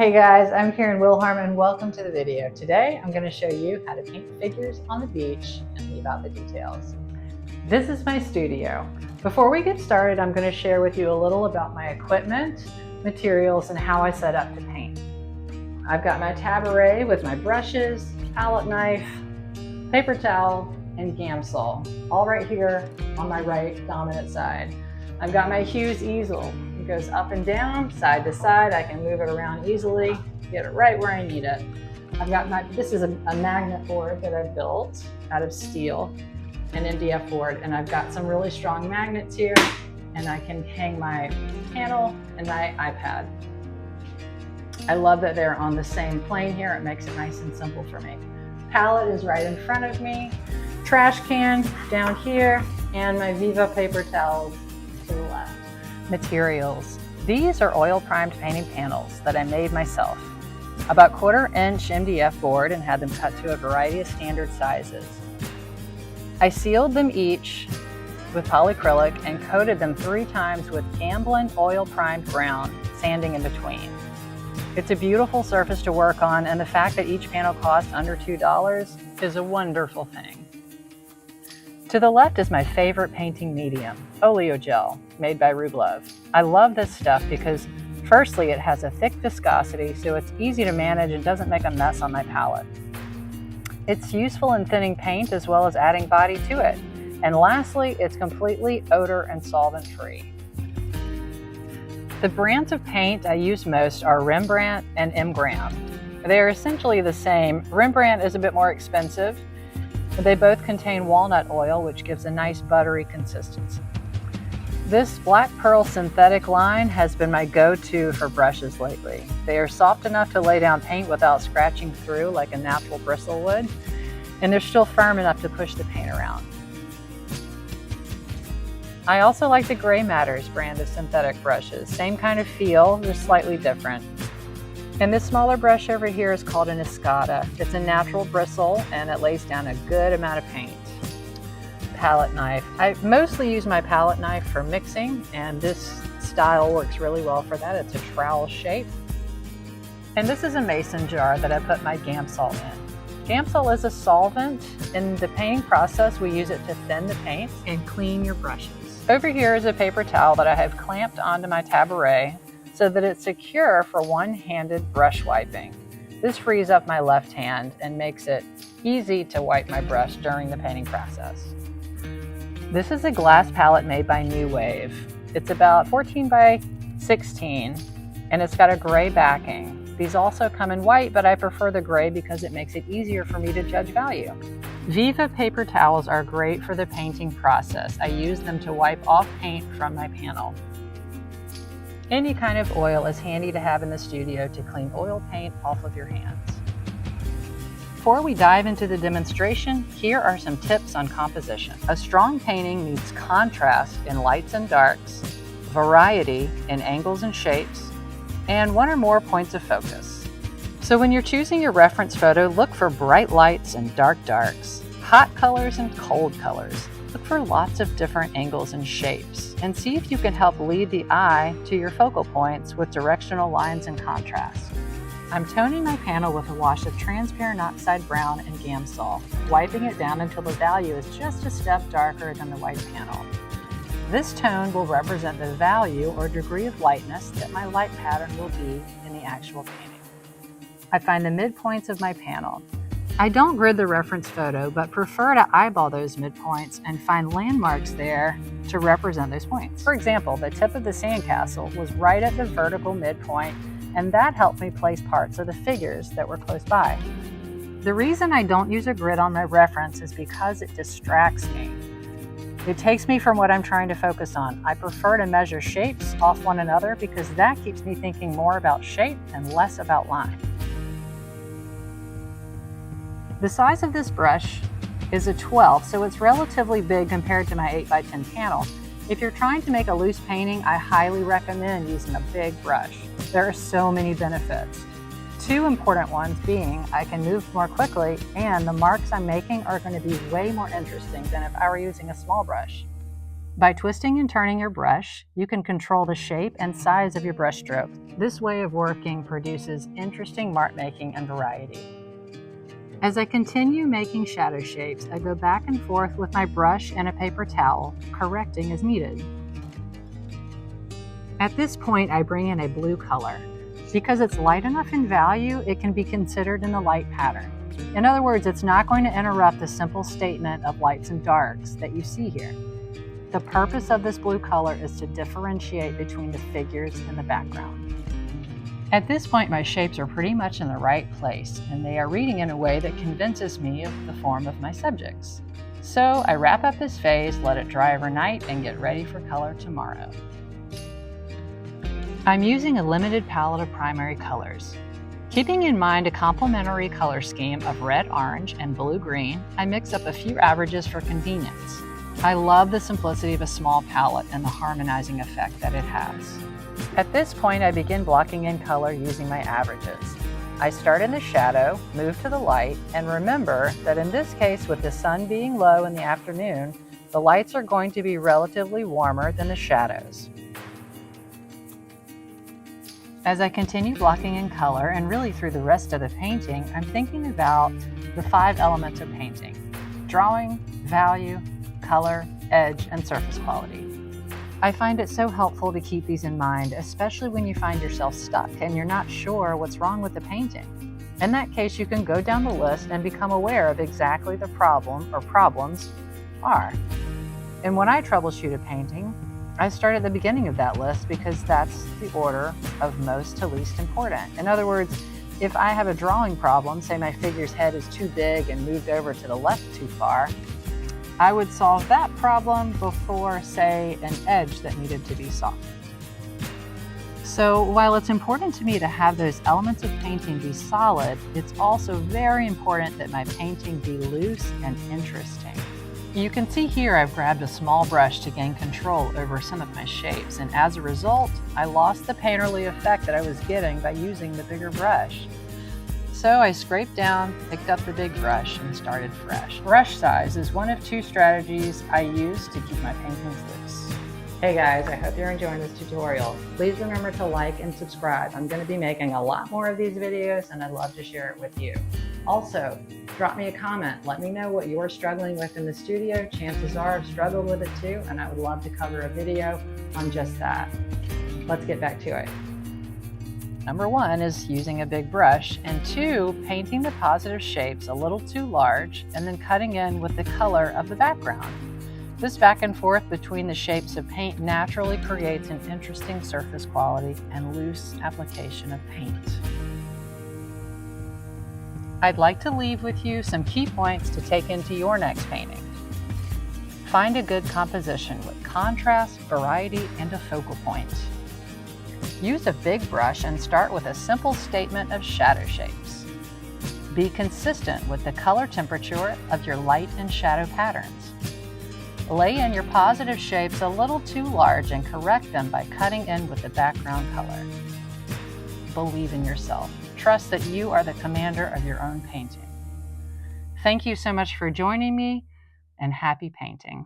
Hey guys, I'm Karen Wilharm and welcome to the video. Today I'm going to show you how to paint figures on the beach and leave out the details. This is my studio. Before we get started, I'm going to share with you a little about my equipment, materials, and how I set up to paint. I've got my tabouret with my brushes, palette knife, paper towel, and Gamsol, all right here on my right dominant side. I've got my Hughes easel. It goes up and down, side to side. I can move it around easily, get it right where I need it. I've got this is a magnet board that I've built out of steel, an MDF board, and I've got some really strong magnets here, and I can hang my panel and my iPad. I love that they're on the same plane here. It makes it nice and simple for me. Palette is right in front of me, trash can down here, and my Viva paper towels to the left. Materials. These are oil primed painting panels that I made myself. About 1/4 inch MDF board and had them cut to a variety of standard sizes. I sealed them each with polyacrylic and coated them 3 times with Gamblin oil primed brown, sanding in between. It's a beautiful surface to work on, and the fact that each panel costs under $2 is a wonderful thing. To the left is my favorite painting medium, Oleo Gel, made by Rublev. I love this stuff because firstly, it has a thick viscosity, so it's easy to manage and doesn't make a mess on my palette. It's useful in thinning paint as well as adding body to it. And lastly, it's completely odor and solvent free. The brands of paint I use most are Rembrandt and M. Graham. They are essentially the same. Rembrandt is a bit more expensive. They both contain walnut oil, which gives a nice buttery consistency. This Black Pearl synthetic line has been my go-to for brushes lately. They are soft enough to lay down paint without scratching through like a natural bristle would, and they're still firm enough to push the paint around. I also like the Gray Matters brand of synthetic brushes. Same kind of feel, just slightly different. And this smaller brush over here is called an Escada. It's a natural bristle and it lays down a good amount of paint. Palette knife. I mostly use my palette knife for mixing, and this style works really well for that. It's a trowel shape. And this is a mason jar that I put my Gamsol in. Gamsol is a solvent. In the painting process, we use it to thin the paint and clean your brushes. Over here is a paper towel that I have clamped onto my tabouret so that it's secure for one-handed brush wiping. This frees up my left hand and makes it easy to wipe my brush during the painting process. This is a glass palette made by New Wave. It's about 14 by 16 and it's got a gray backing. These also come in white, but I prefer the gray because it makes it easier for me to judge value. Viva paper towels are great for the painting process. I use them to wipe off paint from my panel. Any kind of oil is handy to have in the studio to clean oil paint off of your hands. Before we dive into the demonstration, here are some tips on composition. A strong painting needs contrast in lights and darks, variety in angles and shapes, and 1 or more points of focus. So when you're choosing your reference photo, look for bright lights and dark darks, hot colors and cold colors. Look for lots of different angles and shapes, and see if you can help lead the eye to your focal points with directional lines and contrast. I'm toning my panel with a wash of transparent oxide brown and Gamsol, wiping it down until the value is just a step darker than the white panel. This tone will represent the value or degree of lightness that my light pattern will be in the actual painting. I find the midpoints of my panel. I don't grid the reference photo, but prefer to eyeball those midpoints and find landmarks there to represent those points. For example, the tip of the sandcastle was right at the vertical midpoint, and that helped me place parts of the figures that were close by. The reason I don't use a grid on my reference is because it distracts me. It takes me from what I'm trying to focus on. I prefer to measure shapes off one another because that keeps me thinking more about shape and less about line. The size of this brush is a 12, so it's relatively big compared to my 8 by 10 panel. If you're trying to make a loose painting, I highly recommend using a big brush. There are so many benefits. 2 important ones being I can move more quickly, and the marks I'm making are going to be way more interesting than if I were using a small brush. By twisting and turning your brush, you can control the shape and size of your brush stroke. This way of working produces interesting mark making and variety. As I continue making shadow shapes, I go back and forth with my brush and a paper towel, correcting as needed. At this point, I bring in a blue color. Because it's light enough in value, it can be considered in the light pattern. In other words, it's not going to interrupt the simple statement of lights and darks that you see here. The purpose of this blue color is to differentiate between the figures in the background. At this point, my shapes are pretty much in the right place, and they are reading in a way that convinces me of the form of my subjects. So I wrap up this phase, let it dry overnight, and get ready for color tomorrow. I'm using a limited palette of primary colors. Keeping in mind a complementary color scheme of red, orange, and blue-green, I mix up a few averages for convenience. I love the simplicity of a small palette and the harmonizing effect that it has. At this point, I begin blocking in color using my averages. I start in the shadow, move to the light, and remember that in this case, with the sun being low in the afternoon, the lights are going to be relatively warmer than the shadows. As I continue blocking in color, and really through the rest of the painting, I'm thinking about the 5 elements of painting: drawing, value, color, edge, and surface quality. I find it so helpful to keep these in mind, especially when you find yourself stuck and you're not sure what's wrong with the painting. In that case, you can go down the list and become aware of exactly the problem or problems are. And when I troubleshoot a painting, I start at the beginning of that list because that's the order of most to least important. In other words, if I have a drawing problem, say my figure's head is too big and moved over to the left too far, I would solve that problem before, say, an edge that needed to be softened. So while it's important to me to have those elements of painting be solid, it's also very important that my painting be loose and interesting. You can see here I've grabbed a small brush to gain control over some of my shapes, and as a result, I lost the painterly effect that I was getting by using the bigger brush. So I scraped down, picked up the big brush, and started fresh. Brush size is one of 2 strategies I use to keep my paintings loose. Hey guys, I hope you're enjoying this tutorial. Please remember to like and subscribe. I'm going to be making a lot more of these videos, and I'd love to share it with you. Also, drop me a comment. Let me know what you're struggling with in the studio. Chances are I've struggled with it too, and I would love to cover a video on just that. Let's get back to it. Number 1 is using a big brush, and 2, painting the positive shapes a little too large and then cutting in with the color of the background. This back and forth between the shapes of paint naturally creates an interesting surface quality and loose application of paint. I'd like to leave with you some key points to take into your next painting. Find a good composition with contrast, variety, and a focal point. Use a big brush and start with a simple statement of shadow shapes. Be consistent with the color temperature of your light and shadow patterns. Lay in your positive shapes a little too large and correct them by cutting in with the background color. Believe in yourself. Trust that you are the commander of your own painting. Thank you so much for joining me, and happy painting.